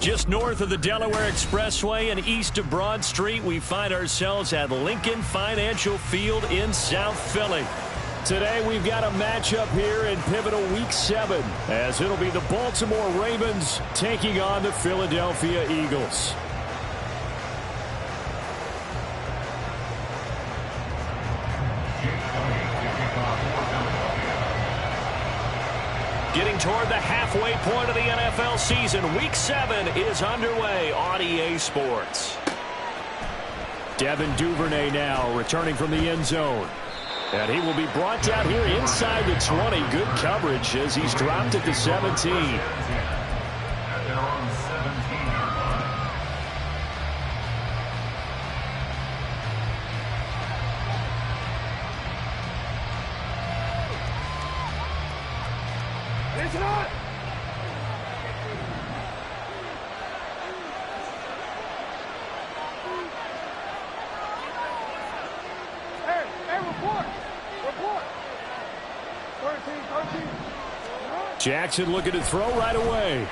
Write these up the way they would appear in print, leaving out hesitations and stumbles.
Just north of the Delaware Expressway and east of Broad Street, we find ourselves at Lincoln Financial Field in South Philly. Today we've got a matchup here in pivotal Week 7, as it'll be the Baltimore Ravens taking on the Philadelphia Eagles. Getting toward the halfway point of the NFL season, Week 7 is underway on EA Sports. Devin Duvernay now returning from the end zone. And he will be brought down here inside the 20. Good coverage as he's dropped at the 17. Jackson looking to throw right away.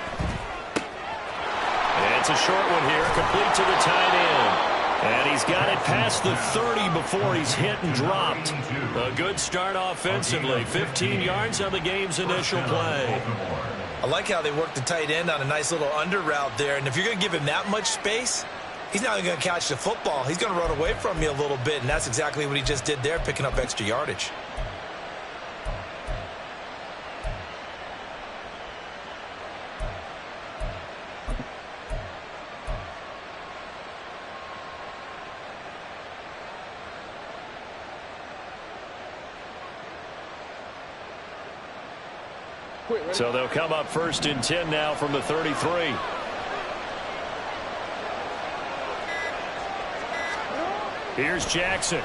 And it's a short one here, complete to the tight end. And he's got it past the 30 before he's hit and dropped. A good start offensively. 15 yards on the game's initial play. I like how they work the tight end on a nice little under route there. And if you're going to give him that much space, he's not going to catch the football. He's going to run away from you a little bit, and that's exactly what he just did there, picking up extra yardage. So they'll come up 1st and 10 now from the 33. Here's Jackson.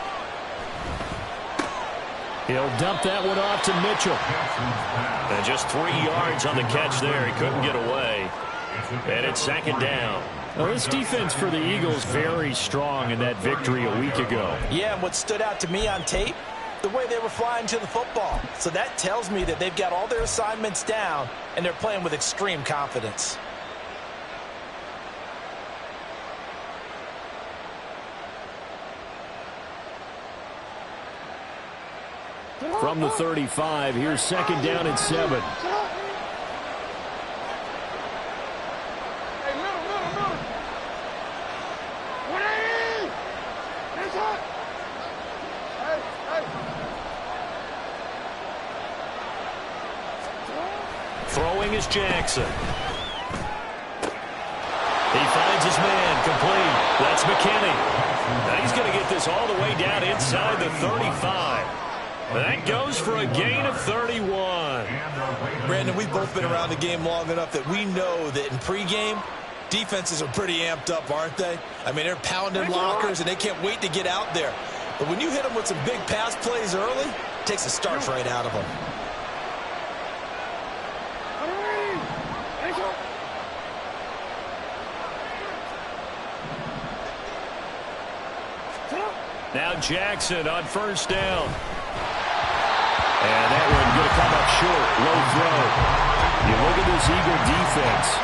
He'll dump that one off to Mitchell. And just 3 yards on the catch there. He couldn't get away. And it's 2nd down. Well, this defense for the Eagles very strong in that victory a week ago. Yeah, and what stood out to me on tape, the way they were flying to the football. So that tells me that they've got all their assignments down and they're playing with extreme confidence. From the 35, here's 2nd down and 7. Throwing is Jackson. He finds his man, complete. That's McKinney. Now he's going to get this all the way down inside the 35. That goes for a gain of 31. Brandon, we've both been around the game long enough that we know that in pregame, defenses are pretty amped up, aren't they? I mean, they're pounding lockers, and they can't wait to get out there. But when you hit them with some big pass plays early, it takes the starch right out of them. Now Jackson on 1st down. And that one going to come up short. Low throw. You look at this Eagle defense.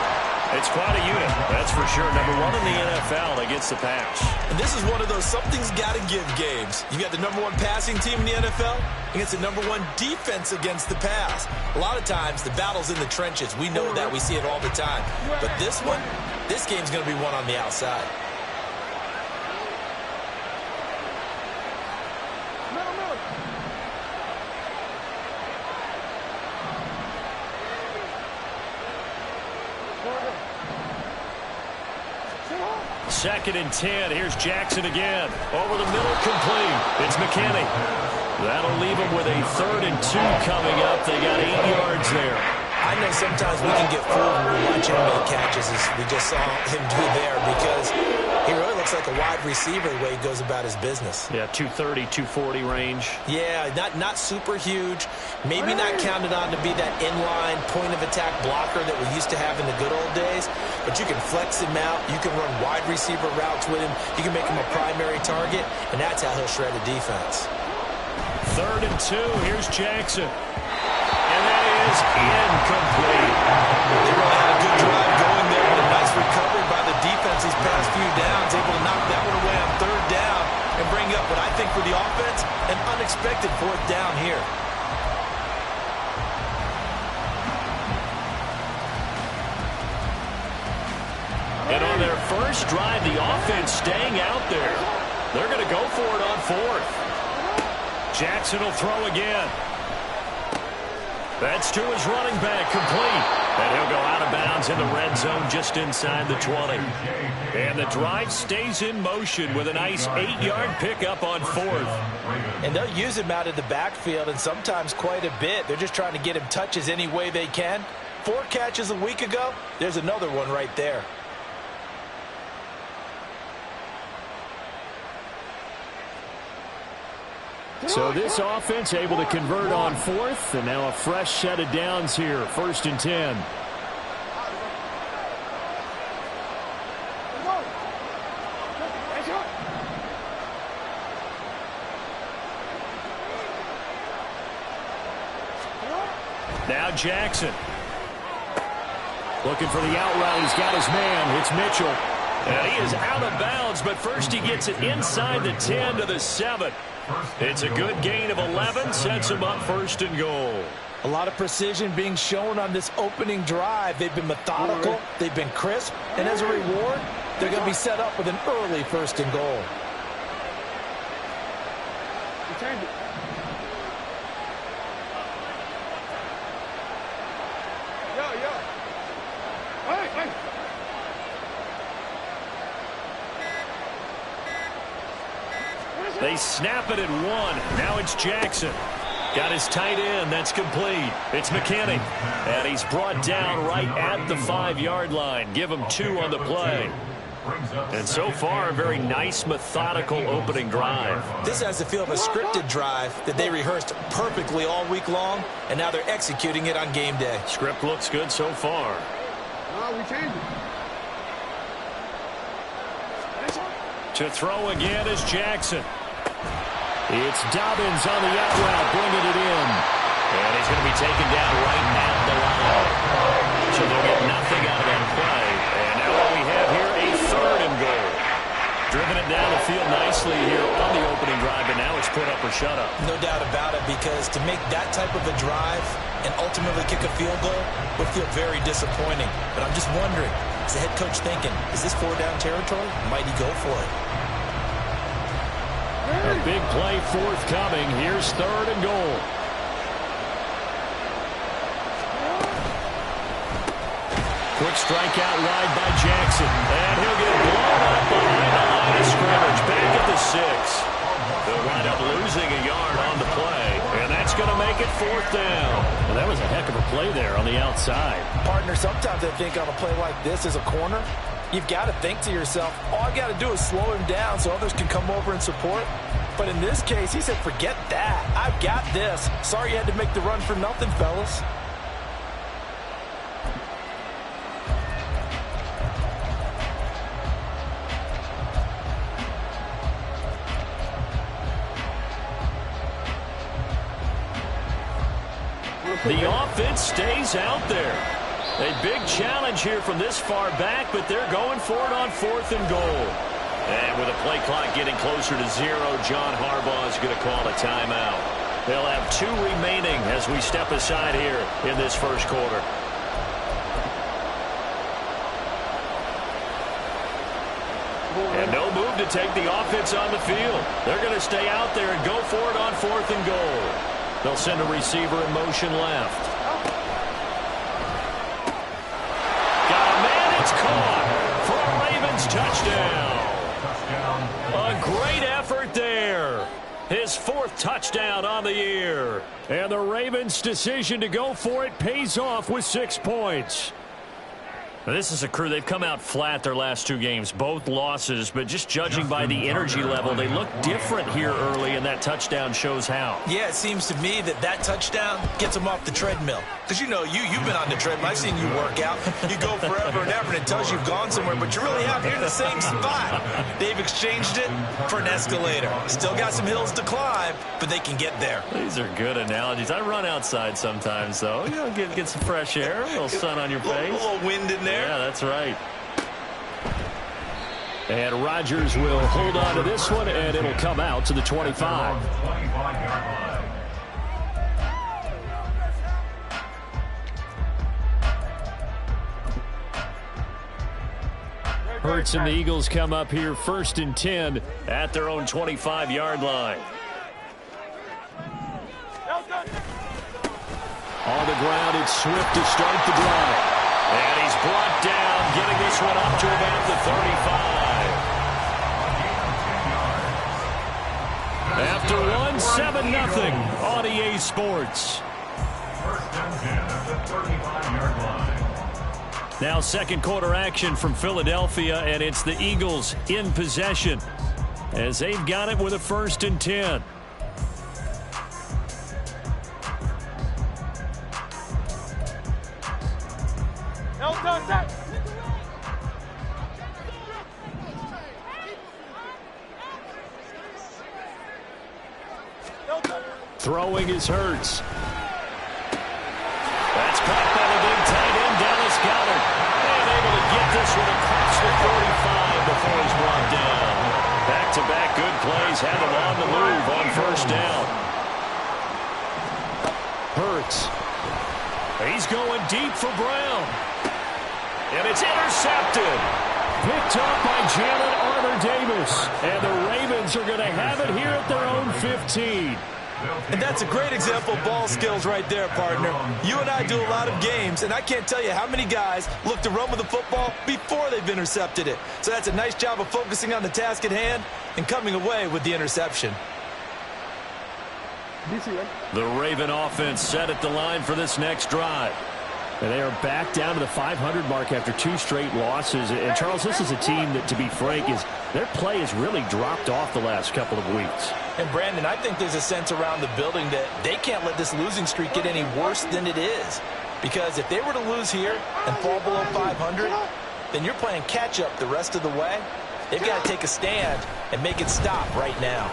It's quite a unit, that's for sure. #1 in the NFL against the pass. And this is one of those something's got to give games. You got the #1 passing team in the NFL against the #1 defense against the pass. A lot of times, the battle's in the trenches. We know that. We see it all the time. But this one, this game's going to be won on the outside. Second and 10. Here's Jackson again. Over the middle, complete. It's McKinney. That'll leave him with a 3rd and 2 coming up. They got 8 yards there. I know sometimes we can get fooled when we watch him make catches, as we just saw him do there, because he really looks like a wide receiver the way he goes about his business. Yeah, 230, 240 range. Yeah, not super huge. Maybe not counted on to be that inline point-of-attack blocker that we used to have in the good old days, but you can flex him out. You can run wide receiver routes with him. You can make him a primary target, and that's how he'll shred a defense. 3rd and 2. Here's Jackson. And that is incomplete. They really had a good drive going there with a nice recovery. expected fourth down here. And on their first drive, the offense staying out there. They're going to go for it on fourth. Jackson will throw again. That's to his running back, complete. And he'll go out of bounds in the red zone just inside the 20. And the drive stays in motion with a nice 8-yard pickup on fourth. And they'll use him out of the backfield, and sometimes quite a bit. They're just trying to get him touches any way they can. 4 catches a week ago. There's another one right there. So this offense able to convert on fourth, and now a fresh set of downs here, 1st and 10. Now Jackson. Looking for the out route. He's got his man. It's Mitchell. And he is out of bounds, but first he gets it inside the 10 to the 7. It's a good gain of 11, sets him up 1st and goal. A lot of precision being shown on this opening drive. They've been methodical, they've been crisp, and as a reward, they're going to be set up with an early 1st and goal. They snap it at 1. Now it's Jackson. Got his tight end. That's complete. It's McKinney. And he's brought down right at the 5-yard line. Give him 2 on the play. And so far, a very nice, methodical opening drive. This has the feel of a scripted drive that they rehearsed perfectly all week long, and now they're executing it on game day. Script looks good so far. We changed it. To throw again is Jackson. It's Dobbins on the out route, bringing it in. And he's going to be taken down right at the line. So they'll get nothing out of that play. And now what we have here, a 3rd and goal. Driven it down the field nicely here on the opening drive, but now it's put up or shut up. No doubt about it, because to make that type of a drive and ultimately kick a field goal would feel very disappointing. But I'm just wondering, is the head coach thinking, is this 4-down territory? Might he go for it? A big play forthcoming. Here's 3rd and goal. Quick strike out wide by Jackson. And he'll get blown up behind the line of scrimmage. Back at the 6. They'll wind up losing a yard on the play. And that's going to make it 4th down. Well, that was a heck of a play there on the outside. Partner, sometimes I think on a play like this as a corner, you've got to think to yourself, all I got to do is slow him down so others can come over and support. But in this case, he said, forget that. I've got this. Sorry you had to make the run for nothing, fellas. The offense stays out there. A big challenge here from this far back, but they're going for it on 4th and goal. And with a play clock getting closer to 0, John Harbaugh is going to call a timeout. They'll have 2 remaining as we step aside here in this first quarter. And no move to take the offense on the field. They're going to stay out there and go for it on 4th and goal. They'll send a receiver in motion left. Got a man, it's caught for a Ravens touchdown. A great effort there. His 4th touchdown on the year. And the Ravens' decision to go for it pays off with 6 points. Now, this is a crew. They've come out flat their last 2 games, both losses, but just judging by the energy level, they look different here early, and that touchdown shows how. Yeah, it seems to me that touchdown gets them off the treadmill. Because, you know, you've been on the treadmill. I've seen you work out. You go forever and ever, and it tells you've gone somewhere, but you're really out here in the same spot. They've exchanged it for an escalator. Still got some hills to climb, but they can get there. These are good analogies. I run outside sometimes, though. You know, get some fresh air, a little sun on your face. A little wind in there. Yeah, that's right. And Rodgers will hold on to this one, and it'll come out to the 25. Hurts and the Eagles come up here 1st and 10 at their own 25-yard line. On the ground, it's Swift to start the drive. And he's brought down, getting this one up to about the 35. After one, 7-0 on EA Sports. 1st and 10 at the 35-yard line. Now second quarter action from Philadelphia, and it's the Eagles in possession as they've got it with a 1st and 10. Throwing is Hurts. That's caught by the big tight end, Dallas Goedert. And able to get this one across the 45 before he's brought down. Back-to-back good plays have him on the move on 1st down. Hurts. He's going deep for Brown. And it's intercepted. Picked up by Jalen Armour-Davis. And the Ravens are going to have it here at their own 15. And that's a great example of ball skills right there, partner. You and I do a lot of games, and I can't tell you how many guys look to run with the football before they've intercepted it. So that's a nice job of focusing on the task at hand and coming away with the interception. The Raven offense set at the line for this next drive. And they are back down to the 500 mark after 2 straight losses. And, Charles, this is a team that, to be frank, their play has really dropped off the last couple of weeks. And, Brandon, I think there's a sense around the building that they can't let this losing streak get any worse than it is. Because if they were to lose here and fall below 500, then you're playing catch-up the rest of the way. They've got to take a stand and make it stop right now.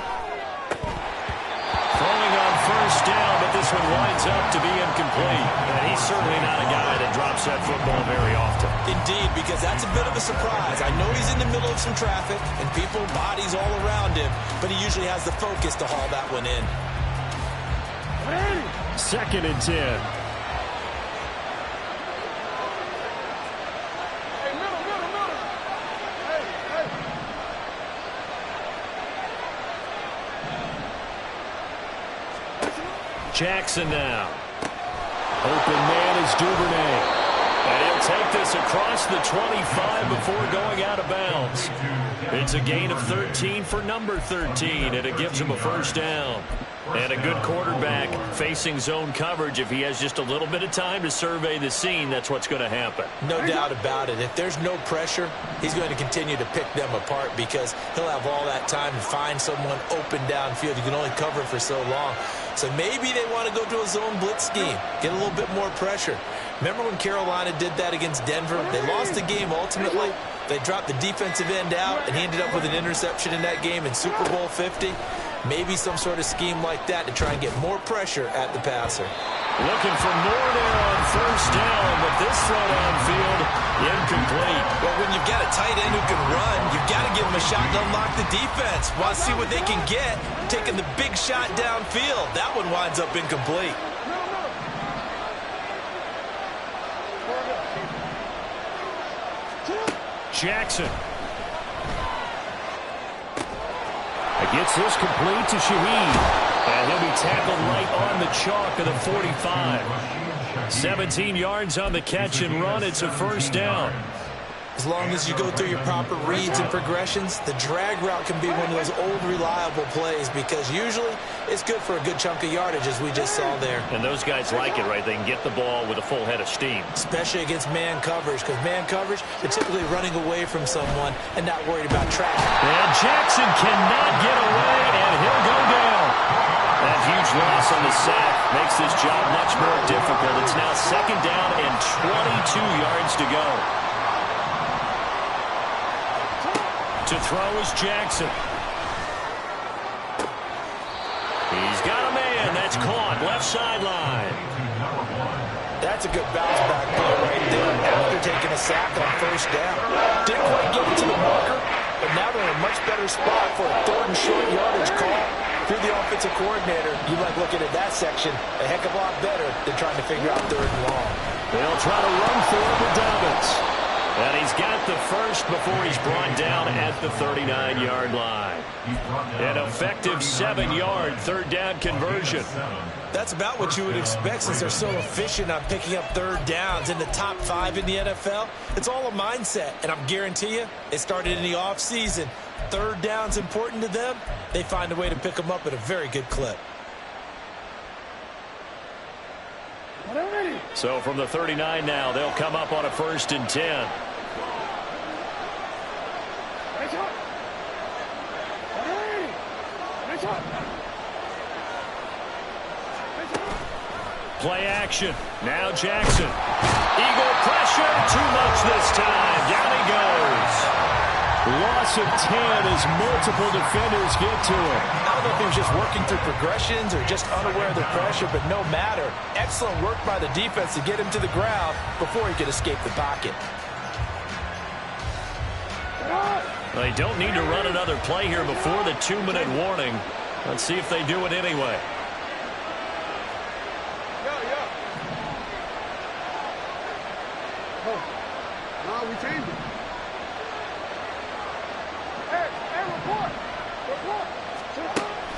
Throwing on 1st down, but this one winds up to be incomplete. And he's certainly not a guy that drops that football very often. Indeed, because that's a bit of a surprise. I know he's in the middle of some traffic and people, bodies all around him, but he usually has the focus to haul that one in. 2nd and 10. Jackson now. Open man is Duvernay. And he'll take this across the 25 before going out of bounds. It's a gain of 13 for number 13, and it gives him a 1st down. And a good quarterback facing zone coverage. If he has just a little bit of time to survey the scene, that's what's going to happen. No doubt about it. If there's no pressure, he's going to continue to pick them apart because he'll have all that time to find someone open downfield. You can only cover for so long. So maybe they want to go to a zone blitz scheme, get a little bit more pressure. Remember when Carolina did that against Denver? They lost the game ultimately. They dropped the defensive end out, and he ended up with an interception in that game in Super Bowl 50. Maybe some sort of scheme like that to try and get more pressure at the passer. Looking for more there on 1st down, but this throw downfield, incomplete. Well, when you've got a tight end who can run, you've got to give him a shot to unlock the defense. Want to see what they can get, taking the big shot downfield. That one winds up incomplete. Jackson. Gets this complete to Shaheed. And he'll be tackled right on the chalk of the 45. 17 yards on the catch and run. It's a 1st down. As long as you go through your proper reads and progressions, the drag route can be one of those old reliable plays because usually it's good for a good chunk of yardage as we just saw there. And those guys like it, right? They can get the ball with a full head of steam. Especially against man coverage because man coverage, they're typically running away from someone and not worried about traffic. And Jackson cannot get away, and he'll go down. That huge loss on the sack makes this job much more difficult. It's now 2nd down and 22 yards to go. To throw is Jackson. He's got a man. That's caught. Left sideline. That's a good bounce back play right there after taking a sack on 1st down. Didn't quite get it to the marker, but now they're in a much better spot for a 3rd and short yardage call. If you're the offensive coordinator, you like looking at that section a heck of a lot better than trying to figure out 3rd and long. They'll try to run for it with Dobbins. And he's got the first before he's brought down at the 39-yard line. An effective 7-yard third down conversion. That's about what you would expect since they're so efficient on picking up third downs in the top 5 in the NFL. It's all a mindset, and I'm guarantee you it started in the offseason. Third down's important to them. They find a way to pick them up at a very good clip. So from the 39 now, they'll come up on a 1st and 10. Play action. Now Jackson. Eagle pressure. Too much this time. Down he goes. Loss of 10 as multiple defenders get to him. I don't know if he was just working through progressions or just unaware of the pressure, but no matter. Excellent work by the defense to get him to the ground before he could escape the pocket. They don't need to run another play here before the 2-minute warning. Let's see if they do it anyway. No, we changed it.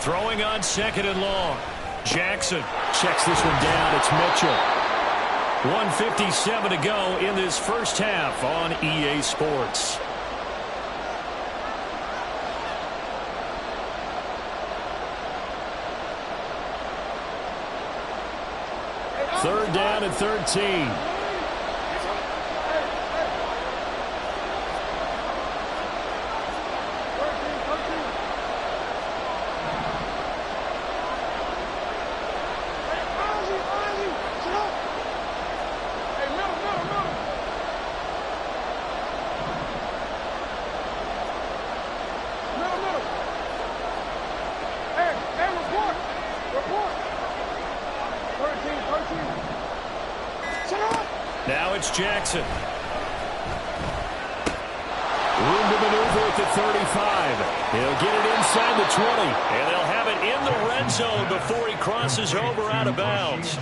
Throwing on 2nd and long. Jackson checks this one down. It's Mitchell. 1:57 to go in this first half on EA Sports. Third down and 13. Now it's Jackson. Room to maneuver at the 35. He'll get it inside the 20. And they'll have it in the red zone before he crosses over out of bounds.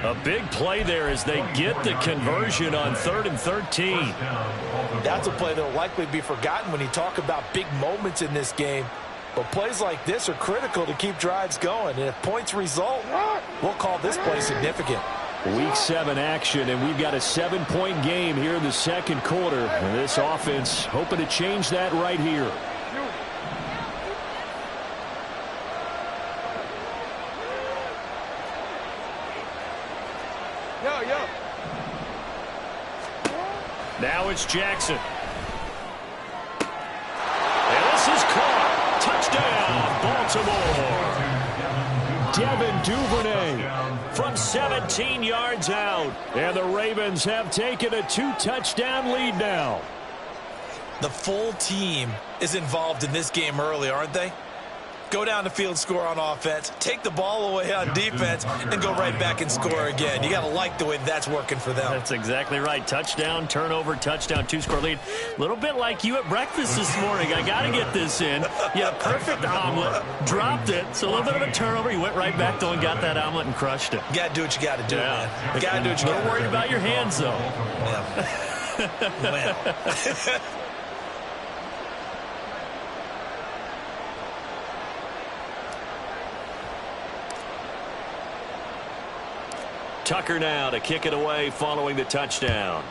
A big play there as they get the conversion on 3rd and 13. That's a play that will likely be forgotten when you talk about big moments in this game. But plays like this are critical to keep drives going. And if points result, we'll call this play significant. Week 7 action, and we've got a 7-point game here in the second quarter. And this offense hoping to change that right here. Now it's Jackson. And this is caught. Touchdown, Baltimore. Devin Duvernay from 17 yards out. And the Ravens have taken a 2-touchdown lead now. The full team is involved in this game early, aren't they? Go down the field, score on offense, take the ball away on defense, and go right back and score again. You got to like the way that's working for them. That's exactly right. Touchdown, turnover, touchdown, 2-score lead. A little bit like you at breakfast this morning. I got to get this in. You had a perfect omelet, dropped it, so a little bit of a turnover. You went right back, though, and got that omelet and crushed it. You got to do what you got to do, man. You got to do what you got to do. A little worried about your hands, though. Yeah. Tucker now to kick it away following the touchdown.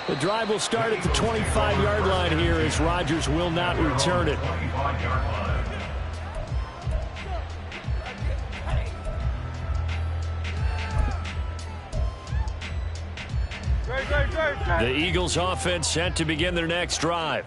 The drive will start at the 25-yard line here as Rodgers will not return it. The Eagles offense set to begin their next drive.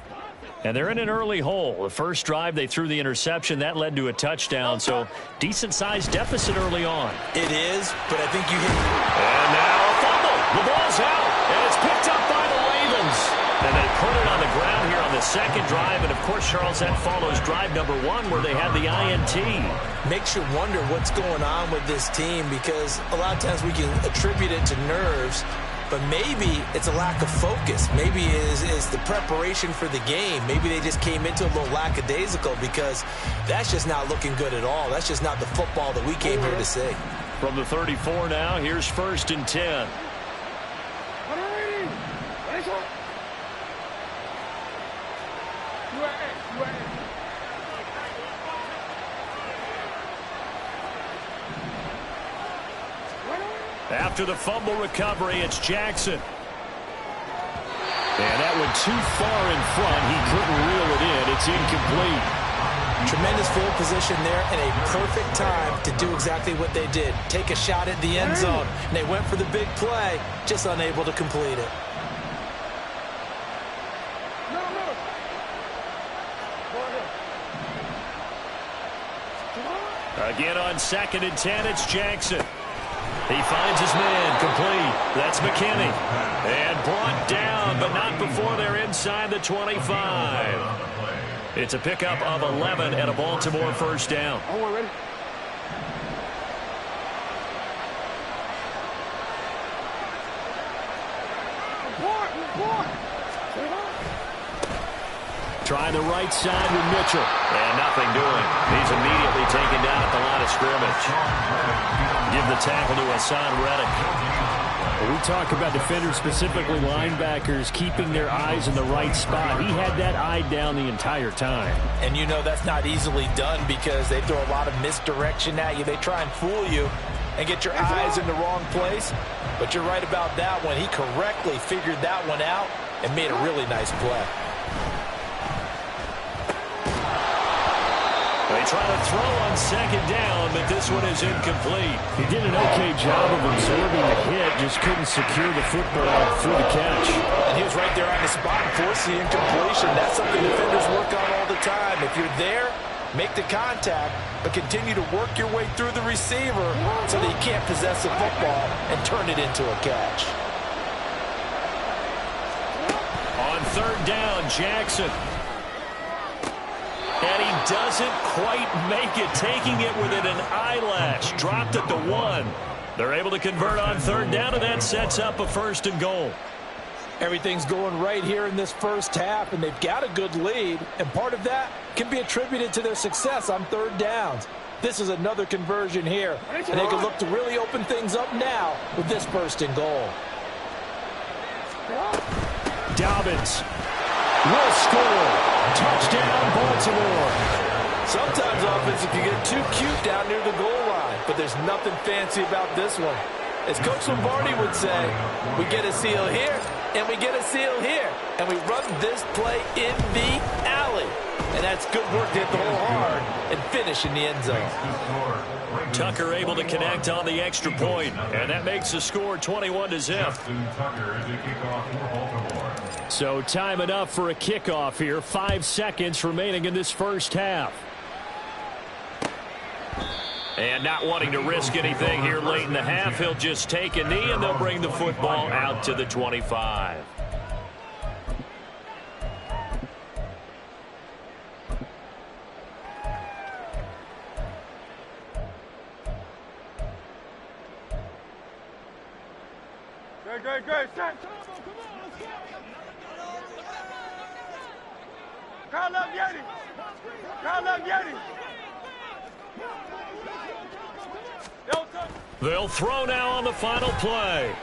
And they're in an early hole. The first drive, they threw the interception. That led to a touchdown, so decent-sized deficit early on. It is, but I think you hit. And now a fumble. The ball's out, and it's picked up by the Ravens. And they put it on the ground here on the second drive. And, of course, Charles, that follows drive number 1 where they had the INT. Makes you wonder what's going on with this team because a lot of times we can attribute it to nerves. But maybe it's a lack of focus. Maybe it's the preparation for the game. Maybe they just came into a little lackadaisical because that's just not looking good at all. That's just not the football that we came here to see. From the 34 now, here's 1st and 10. After the fumble recovery, it's Jackson. And that went too far in front. He couldn't reel it in. It's incomplete. Tremendous field position there and a perfect time to do exactly what they did. Take a shot at the end zone. And they went for the big play, just unable to complete it. Again on 2nd and 10, it's Jackson. He finds his man, complete. That's McKinney. And brought down, but not before they're inside the 25. It's a pickup of 11 and a Baltimore 1st down. Oh, ready? Trying the right side with Mitchell. And nothing doing. He's immediately taken down at the line of scrimmage. Give the tackle to Hassan Reddick. Well, we talk about defenders, specifically linebackers, keeping their eyes in the right spot. He had that eye down the entire time. And you know that's not easily done because they throw a lot of misdirection at you. They try and fool you and get your eyes in the wrong place. But you're right about that one. He correctly figured that one out and made a really nice play. They try to throw on 2nd down, but this one is incomplete. He did an okay job of absorbing the hit, just couldn't secure the football through the catch. And he was right there on the spot and forced the incompletion. That's something defenders work on all the time. If you're there, make the contact, but continue to work your way through the receiver so that you can't possess the football and turn it into a catch. On 3rd down, Jackson. And he doesn't quite make it, taking it within an eyelash. Dropped at the 1. They're able to convert on 3rd down, and that sets up a 1st and goal. Everything's going right here in this first half, and they've got a good lead, and part of that can be attributed to their success on 3rd downs. This is another conversion here, and they can look to really open things up now with this 1st and goal. Dobbins will score. Touchdown, Baltimore. Sometimes offense can get too cute down near the goal line, but there's nothing fancy about this one. As Coach Lombardi would say, we get a seal here, and we get a seal here, and we run this play in the alley. And that's good work to hit the hole hard and finish in the end zone. Tucker able to connect on the extra point, and that makes the score 21-0. So time enough for a kickoff here. 5 seconds remaining in this first half. And not wanting to risk anything here late in the half, he'll just take a knee, and they'll bring the football out to the 25. Great. Call up Yeti. They'll throw now on the final play.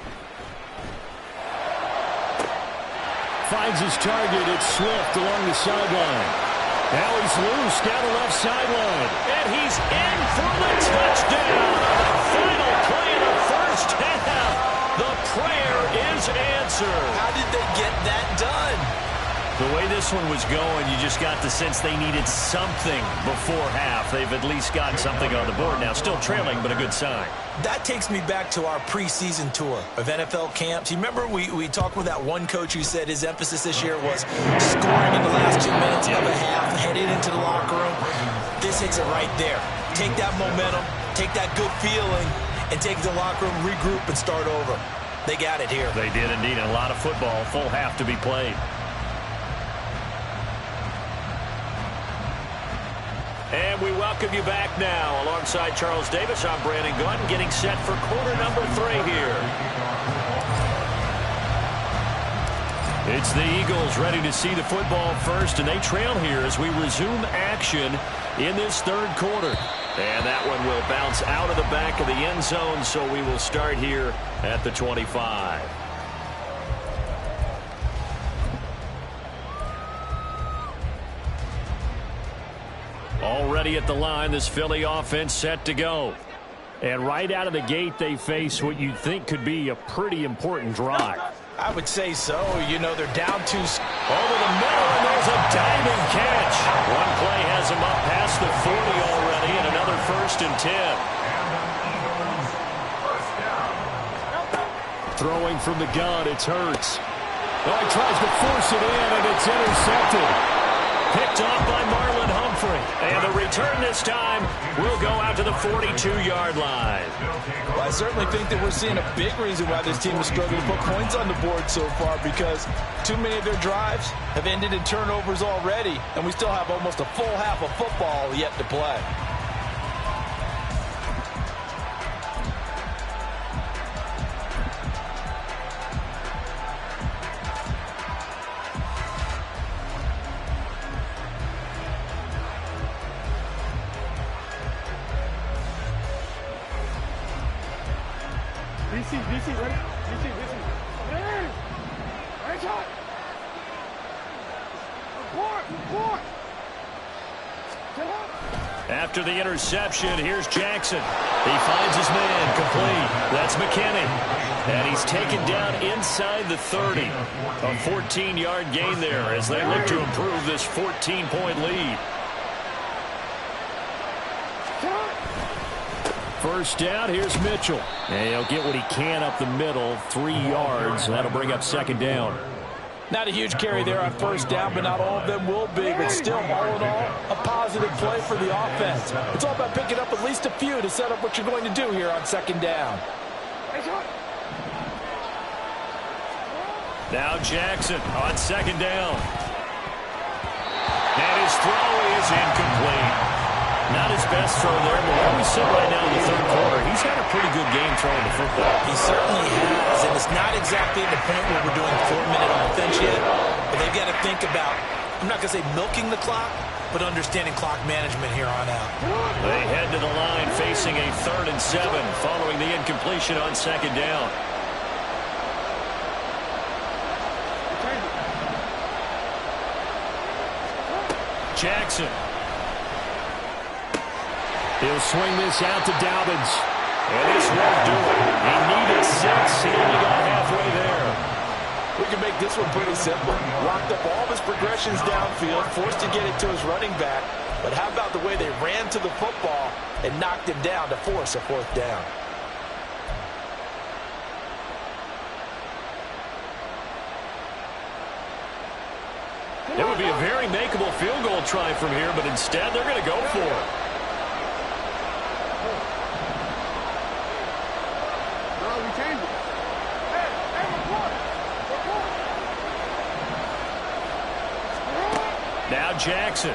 Finds his target. It's Swift along the sideline. Now he's loose down the left sideline. And he's in for the touchdown. Final play of the first half. The prayer is answered. How did they get that done? The way this one was going, you just got the sense they needed something before half. They've at least got something on the board now. Still trailing, but a good sign. That takes me back to our preseason tour of NFL camps. You remember we talked with that one coach who said his emphasis this year was scoring in the last 2 minutes of a half, heading into the locker room. This hits it right there. Take that momentum, take that good feeling, and take it to the locker room, regroup, and start over. They got it here. They did indeed. A lot of football, full half to be played. And we welcome you back now. Alongside Charles Davis, I'm Brandon Gutton, getting set for quarter number 3 here. It's the Eagles ready to see the football first, and they trail here as we resume action in this third quarter. And that one will bounce out of the back of the end zone, so we will start here at the 25. Already at the line, this Philly offense set to go. And right out of the gate, they face what you'd think could be a pretty important drive. I would say so. You know, they're down 2. Over the middle, and there's a diving catch. One play has him up past the 40 already, and another 1st and 10. Throwing from the gun, it's Hurts. Oh, he tries to force it in, and it's intercepted. Picked off by Marlon Humphrey. And the return this time will go out to the 42-yard line. Well, I certainly think that we're seeing a big reason why this team is struggling to put points on the board so far, because too many of their drives have ended in turnovers already, and we still have almost a full half of football yet to play. DC, ready? DC. Hey! Hey, shot! Report! After the interception, here's Jackson. He finds his man, complete. That's McKinney. And he's taken down inside the 30. A 14-yard gain there as they look to improve this 14-point lead. First down, here's Mitchell. And he'll get what he can up the middle, 3 yards. That'll bring up 2nd down. Not a huge carry there on first down, but not all of them will be. But still, all in all, a positive play for the offense. It's all about picking up at least a few to set up what you're going to do here on 2nd down. Now Jackson on 2nd down. And his throw is incomplete. Not his best throw there, but where we sit right now in the 3rd quarter, he's had a pretty good game throwing the football. He certainly has, and it's not exactly the point where we're doing 4-minute offense yet, but they've got to think about, I'm not going to say milking the clock, but understanding clock management here on out. They head to the line facing a 3rd and 7 following the incompletion on 2nd down. Jackson. He'll swing this out to Dobbins. And this won't do it. He needed 6. He only got halfway there. We can make this one pretty simple. Locked up all of his progressions downfield, forced to get it to his running back. But how about the way they ran to the football and knocked him down to force a 4th down? It would be a very makeable field goal try from here, but instead they're going to go for it. Now Jackson.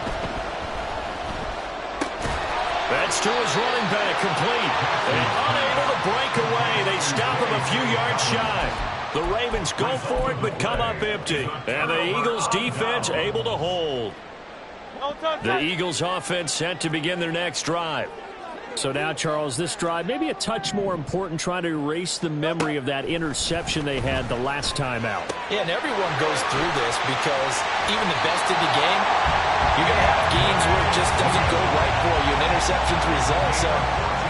That's to his running back, complete. And unable to break away. They stop him a few yards shy. The Ravens go for it, but come up empty. And the Eagles defense able to hold. The Eagles offense set to begin their next drive. So now, Charles, this drive maybe a touch more important, trying to erase the memory of that interception they had the last time out. Yeah, and everyone goes through this because even the best in the game, you're going to have games where it just doesn't go right for you, and interceptions result. So,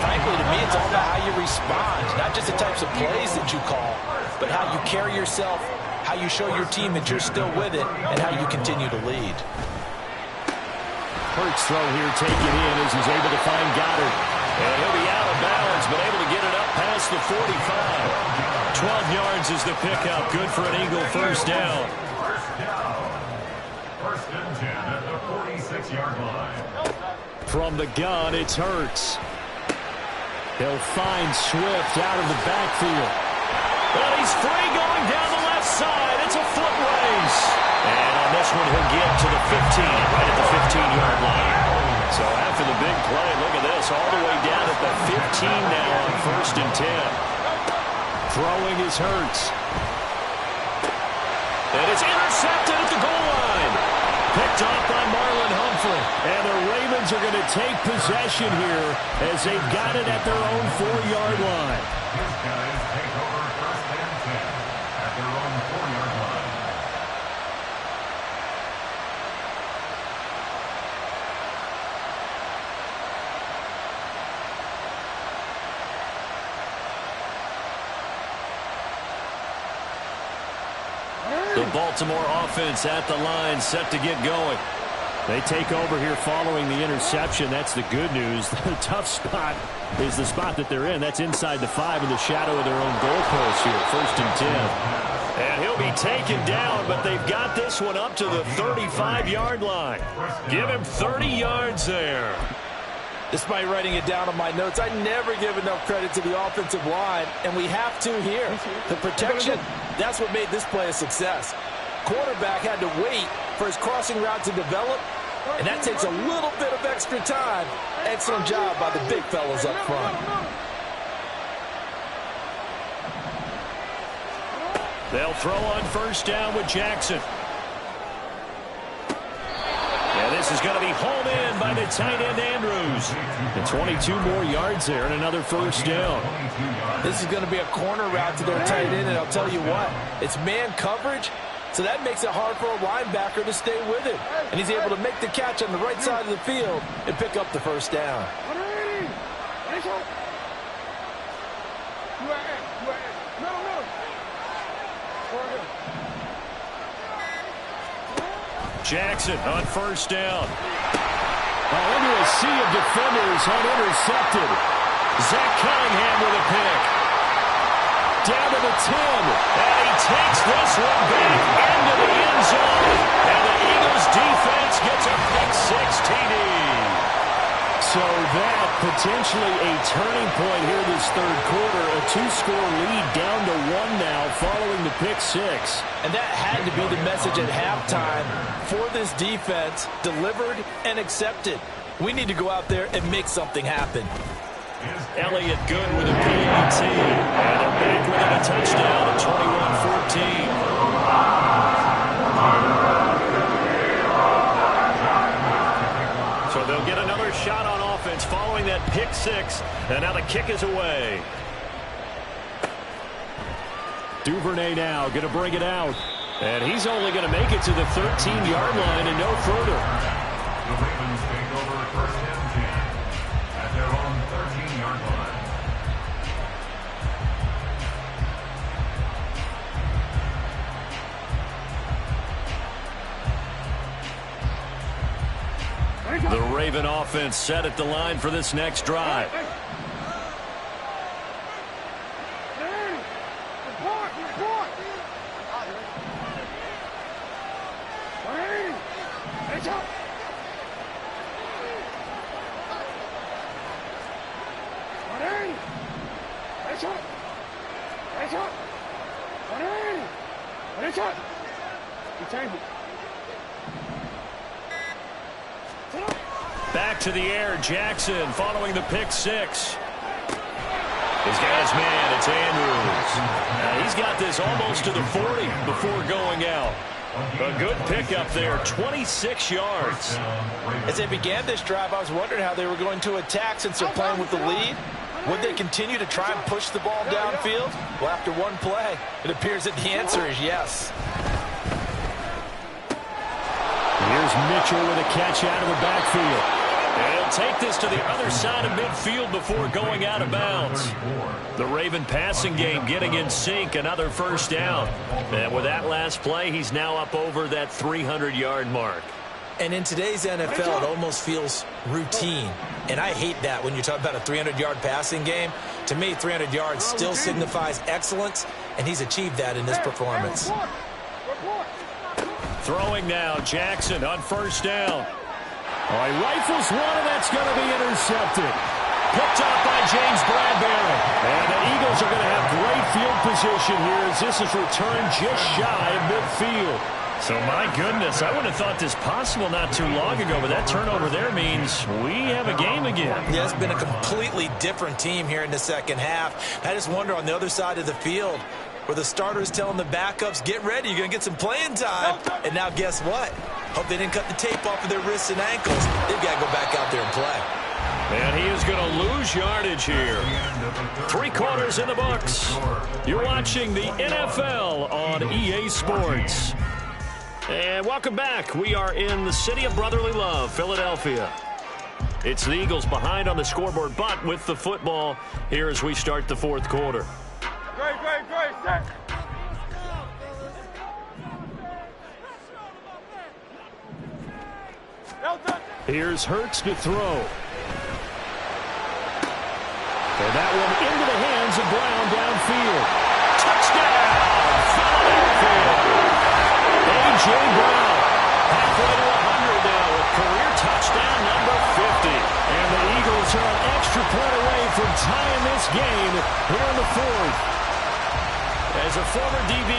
frankly, to me, it's all about how you respond, not just the types of plays that you call, but how you carry yourself, how you show your team that you're still with it, and how you continue to lead. Hurts throw here taken in as he's able to find Goddard. And he'll be out of bounds, but able to get it up past the 45. 12 yards is the pickup. Good for an Eagle first down. First and 10 at the 46-yard line. From the gun, it's Hurts. He'll find Swift out of the backfield. Well, he's free going down the left side. It's a foot race. And on this one, he'll get to the 15, right at the 15-yard line. So after the big play, look at this, all the way down at the 15 now on 1st and 10. Throwing is Hurts. And it's intercepted at the goal line. Picked off by Marlon Humphrey. beautifully. And the Ravens are going to take possession here as they've got it at their own 4-yard line. These guys take over first and 10 at their own 4-yard line. The Baltimore offense at the line, set to get going. They take over here following the interception. That's the good news. The tough spot is the spot that they're in. That's inside the 5 in the shadow of their own goalpost here. First and 10. And he'll be taken down, but they've got this one up to the 35-yard line. Give him 30 yards there. Despite writing it down on my notes, I never give enough credit to the offensive line, and we have to here. The protection, that's what made this play a success. Quarterback had to wait for his crossing route to develop, and that takes a little bit of extra time. Excellent job by the big fellas up front. They'll throw on first down with Jackson. And this is going to be hauled in by the tight end Andrews. And 22 more yards there and another first down. This is going to be a corner route to their tight end, and I'll tell you what, it's man coverage, so that makes it hard for a linebacker to stay with it. And he's able to make the catch on the right side of the field and pick up the first down. Jackson on first down. Into a sea of defenders, unintercepted. Zach Cunningham with a pick. Down to the 10. And he takes this one back into the end zone. And the Eagles defense gets a pick 6 TD. So that potentially a turning point here this third quarter. A 2-score lead down to 1 now following the pick 6. And that had to be the message at halftime for this defense, delivered and accepted. We need to go out there and make something happen. Elliott good with a PAT. And they're back within a touchdown at 21-14. So they'll get another shot on offense following that pick 6. And now the kick is away. Duvernay now going to bring it out. And he's only going to make it to the 13-yard line and no further. The Ravens take over first and 10 at their own 13-yard line. The Raven offense set at the line for this next drive. Back to the air, Jackson following the pick 6. He's got his man, it's Andrews. He's got this almost to the 40 before going out. A good pickup there, 26 yards. As they began this drive, I was wondering how they were going to attack since they're playing with the lead. Would they continue to try and push the ball downfield? Well, after one play, it appears that the answer is yes. Here's Mitchell with a catch out of the backfield. And he'll take this to the other side of midfield before going out of bounds. The Raven passing game getting in sync, another first down. And with that last play, he's now up over that 300-yard mark. And in today's NFL, it almost feels routine. And I hate that when you talk about a 300-yard passing game. To me, 300 yards still signifies excellence, and he's achieved that in this performance. Throwing now, Jackson on first down. Oh, he rifles one, and that's going to be intercepted. Picked off by James Bradbury. And the Eagles are going to have great field position here as this is returned just shy of midfield. So, my goodness, I wouldn't have thought this possible not too long ago, but that turnover there means we have a game again. Yeah, it's been a completely different team here in the second half. I just wonder on the other side of the field where the starters telling the backups, get ready, you're going to get some playing time. And now guess what? Hope they didn't cut the tape off of their wrists and ankles. They've got to go back out there and play. And he is going to lose yardage here. 3 quarters in the books. You're watching the NFL on EA Sports. And welcome back. We are in the city of brotherly love, Philadelphia. It's the Eagles behind on the scoreboard, but with the football here as we start the 4th quarter. Great, set. Here's Hurts to throw. And that one into the hands of Brown downfield. Touchdown, Philadelphia. A.J. Brown, halfway to 100 now with career touchdown number 50. And the Eagles are an extra point away from tying this game here in the 4th. As a former DB,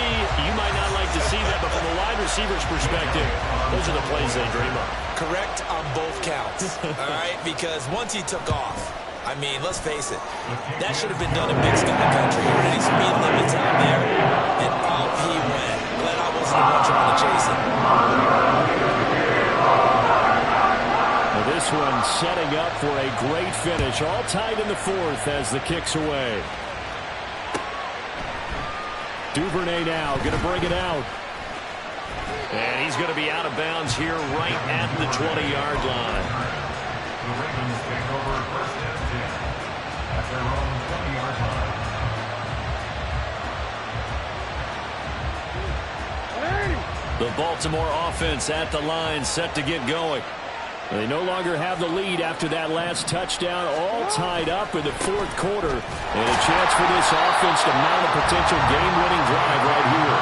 you might not like to see that, but from a wide receiver's perspective, those are the plays they dream of. Correct on both counts, all right? Because once he took off, I mean, let's face it, that should have been done in Big Sky Country. Heard any speed limits out there, and off he went. Glad I wasn't the one trying to chase him. Well, this one setting up for a great finish. All tied in the 4th as the kick's away. Duvernay now going to bring it out. And he's going to be out of bounds here right at the 20-yard line. The Ravens take over 1st and 10 at their own 20-yard line. The Baltimore offense at the line, set to get going. They no longer have the lead after that last touchdown, all tied up in the 4th quarter. And a chance for this offense to mount a potential game-winning drive right here.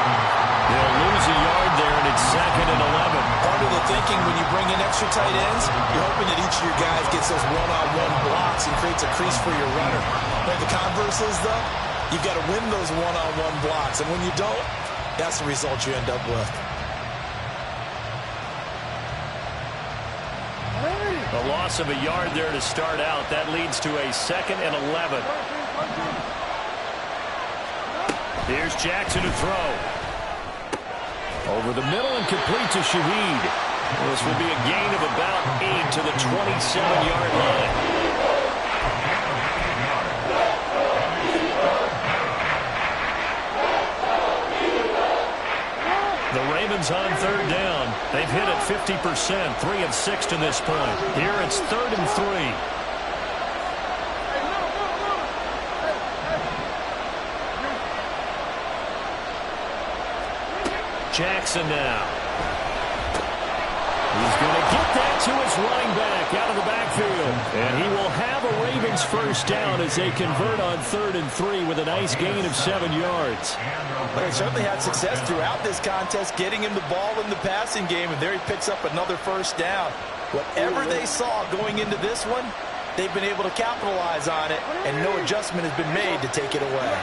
They'll lose a yard there, and it's 2nd and 11. Part of the thinking when you bring in extra tight ends, you're hoping that each of your guys gets those one-on-one blocks and creates a crease for your runner. But the converse is, though, you've got to win those one-on-one blocks. And when you don't, that's the result you end up with. A loss of a yard there to start out. That leads to a 2nd and 11. Here's Jackson to throw. Over the middle and complete to Shaheed. This will be a gain of about 8 to the 27-yard line. The Ravens on 3rd down. They've hit it 50%, 3 of 6 to this point. Here it's 3rd and 3. Jackson now. He's going to get that to his running back out of the backfield. And he will have a Ravens 1st down as they convert on 3rd and 3 with a nice gain of 7 yards. They certainly had success throughout this contest, getting him the ball in the passing game, and there he picks up another 1st down. Whatever they saw going into this one, they've been able to capitalize on it, and no adjustment has been made to take it away.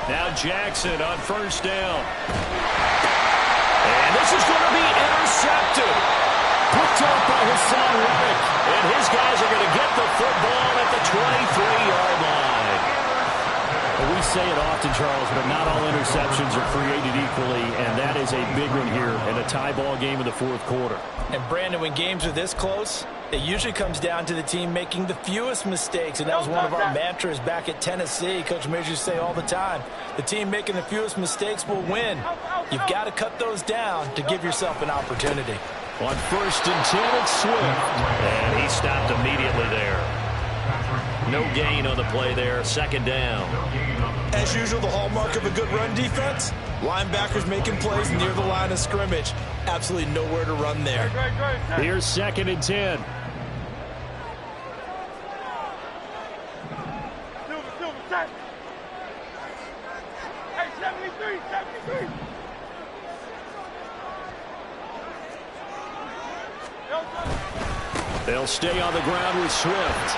Now Jackson on 1st down. And this is going to be intercepted. Picked up by Hassan Reddick. And his guys are going to get the football at the 23-yard line. Well, we say it often, Charles, but not all interceptions are created equally, and that is a big one here in a tie ball game in the 4th quarter. And, Brandon, when games are this close, it usually comes down to the team making the fewest mistakes, and that was one of our mantras back at Tennessee. Coach Mears used to say all the time, the team making the fewest mistakes will win. You've got to cut those down to give yourself an opportunity. On 1st and 10, it's Swift. And he stopped immediately there. No gain on the play there, 2nd down. As usual, the hallmark of a good run defense, linebackers making plays near the line of scrimmage. Absolutely nowhere to run there. Here's 2nd and 10. Set. Hey, 73. They'll stay on the ground with Swift.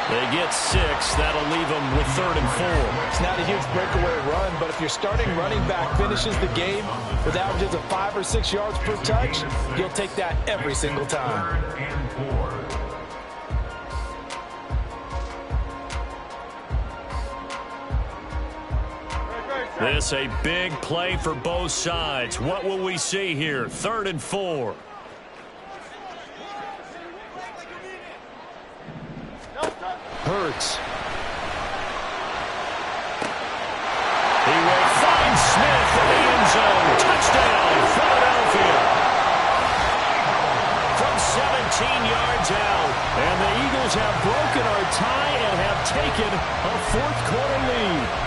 They get 6. That'll leave them with 3rd and 4. It's not a huge breakaway run, but if your starting running back finishes the game with averages of 5 or 6 yards per touch, you'll take that every single time. This a big play for both sides. What will we see here? 3rd and 4. Hurts. He will find Smith in the end zone. Touchdown, Philadelphia. From 17 yards out. And the Eagles have broken our tie and have taken a 4th quarter lead.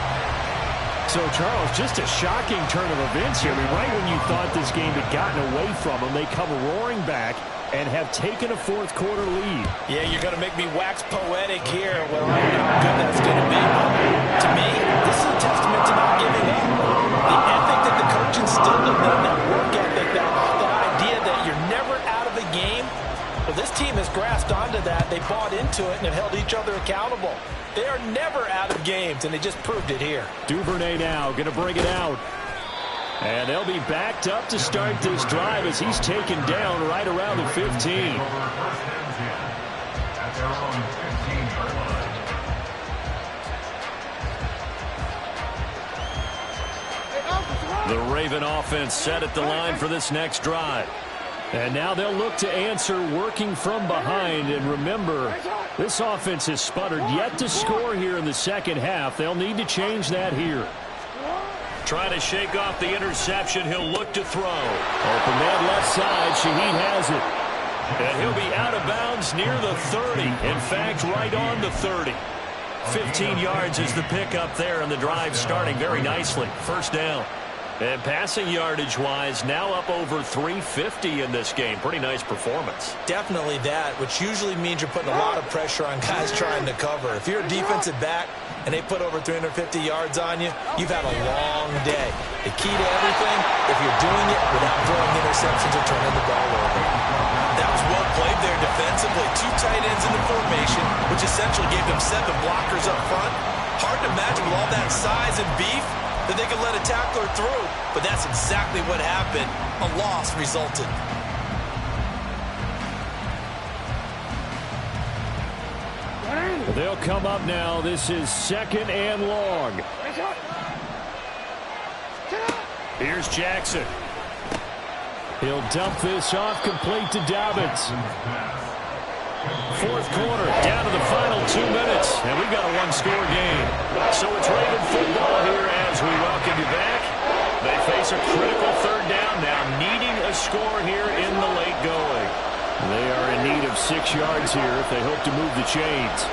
So, Charles, just a shocking turn of events here. I mean, right when you thought this game had gotten away from them, they come roaring back and have taken a 4th quarter lead. Yeah, you're going to make me wax poetic here. Well, I don't know how good that's going to be. To me, this is a testament to not giving up. The ethic that the coach instilled in them, that work ethic, that idea that you're never out of the game. Well, this team has grasped onto that. They bought into it and have held each other accountable. They are never out of games, and they just proved it here. Duvernay now going to bring it out. And they'll be backed up to start this drive as he's taken down right around the 15. At their own 15-yard line. The Raven offense set at the line for this next drive. And now they'll look to answer working from behind. And remember, this offense has sputtered yet to score here in the second half. They'll need to change that here. Trying to shake off the interception. He'll look to throw. Open man left side. Shaheed has it. And he'll be out of bounds near the 30. In fact, right on the 30. 15 yards is the pickup there, and the drive starting very nicely. First down. And passing yardage-wise, now up over 350 in this game. Pretty nice performance. Definitely that, which usually means you're putting a lot of pressure on guys trying to cover. If you're a defensive back and they put over 350 yards on you, you've had a long day. The key to everything, if you're doing it without throwing interceptions or turning the ball over. That was well played there defensively. 2 tight ends in the formation, which essentially gave them 7 blockers up front. Hard to imagine with all that size and beef that they could let a tackler through, but that's exactly what happened. A loss resulted. They'll come up now. This is 2nd and long. Here's Jackson. He'll dump this off, complete to Dobbins. 4th quarter, down to the final 2 minutes, and we've got a 1-score game. So it's Raven football here as we welcome you back. They face a critical 3rd down now, needing a score here in the late going. They are in need of 6 yards here if they hope to move the chains.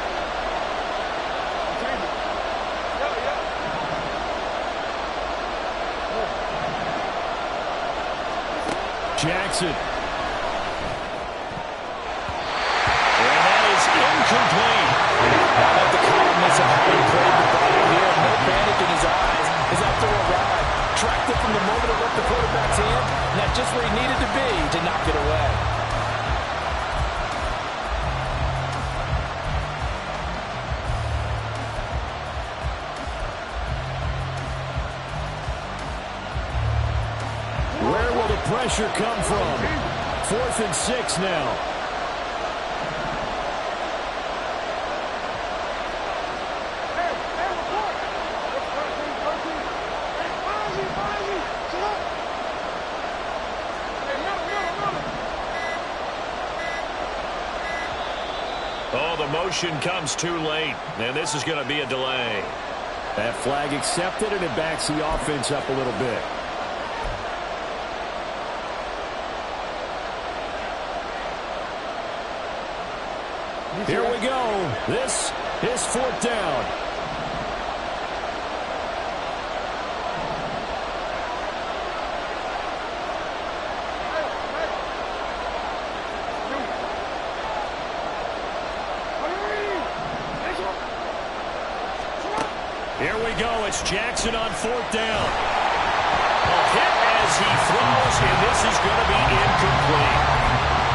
Jackson. Incomplete. How about the calmness of how he played the ball here? No panic in his eyes as that throw arrived. Tracked it from the moment it left the quarterback's hand, and that's just where he needed to be to knock it away. Where will the pressure come from? 4th and 6 now. The motion comes too late, and this is going to be a delay. That flag accepted, and it backs the offense up a little bit. Here we go. This is 4th down. Here we go. It's Jackson on 4th down. A hit as he throws, and this is going to be incomplete.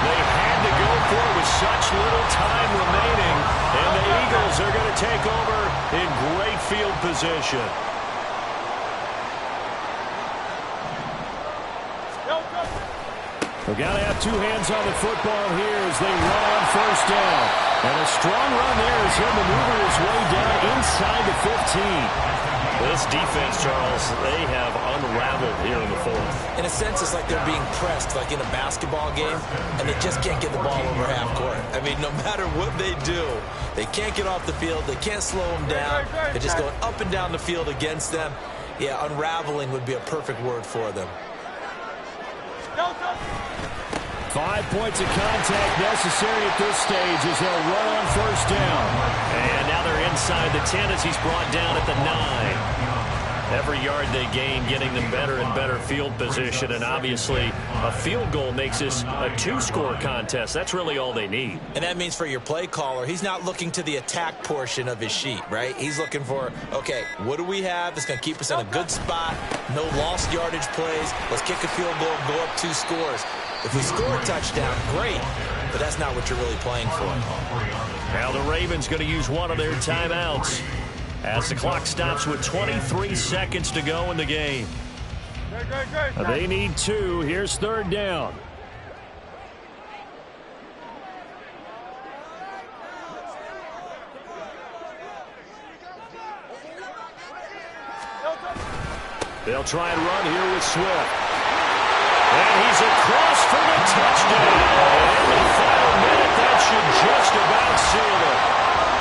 They had to go for it with such little time remaining, and the Eagles are going to take over in great field position. We've got to have 2 hands on the football here as they run on 1st down. And a strong run there as he'll maneuver his way down inside the 15. This defense, Charles, they have unraveled here in the fourth. In a sense, it's like they're being pressed, like in a basketball game, and they just can't get the ball over half court. I mean, no matter what they do, they can't get off the field. They can't slow them down. They're just going up and down the field against them. Yeah, unraveling would be a perfect word for them. 5 points of contact necessary at this stage as they'll run on first down. And now they're inside the 10 as he's brought down at the 9. Every yard they gain getting them better and better field position, and obviously a field goal makes this a 2-score contest. That's really all they need. And that means for your play caller, he's not looking to the attack portion of his sheet, right? He's looking for, okay, what do we have that's going to keep us in a good spot? No lost yardage plays. Let's kick a field goal and go up 2 scores. If we score a touchdown, great, but that's not what you're really playing for. Now the Ravens going to use one of their timeouts as the clock stops with 23 seconds to go in the game. They need 2. Here's third down. They'll try and run here with Swift. And he's across for the touchdown. In the final minute, that should just about seal it.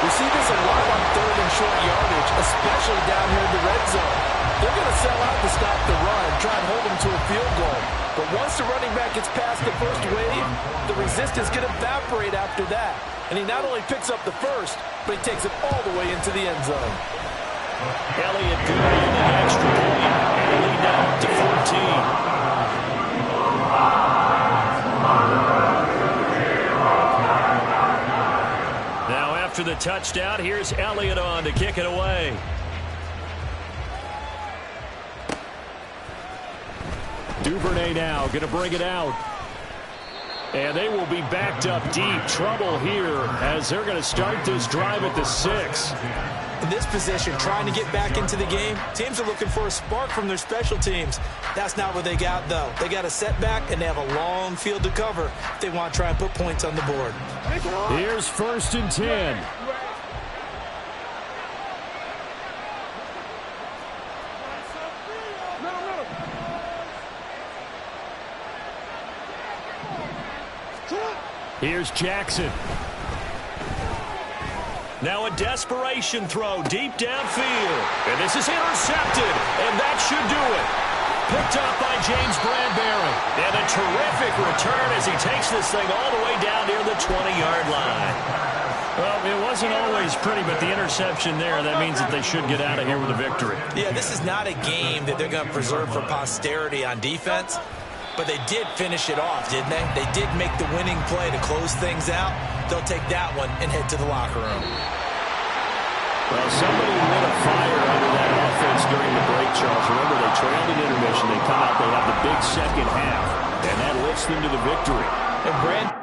We see this a lot on third and short yardage, especially down here in the red zone. They're going to sell out to stop the run, try and hold them to a field goal. But once the running back gets past the first wave, the resistance can evaporate after that. And he not only picks up the first, but he takes it all the way into the end zone. Elliott good on the extra point, and the lead now up to 14. Now after the touchdown, here's Elliott on to kick it away. Duvernay now going to bring it out. And they will be backed up deep. Trouble here as they're going to start this drive at the 6. In this position, trying to get back into the game, teams are looking for a spark from their special teams. That's not what they got, though. They got a setback, and they have a long field to cover if they want to try and put points on the board. Here's 1st and 10. Here's Jackson. Now a desperation throw deep downfield. And this is intercepted. And that should do it. Picked up by James Bradbury. And a terrific return as he takes this thing all the way down near the 20-yard line. Well, it wasn't always pretty, but the interception there, that means that they should get out of here with a victory. Yeah, this is not a game that they're going to preserve for posterity on defense. But they did finish it off, didn't they? They did make the winning play to close things out. They'll take that one and head to the locker room. Well, somebody lit a fire under that offense during the break, Charles. Remember, they trailed in intermission. They come out, they have the big second half, and that lifts them to the victory. And Brandon,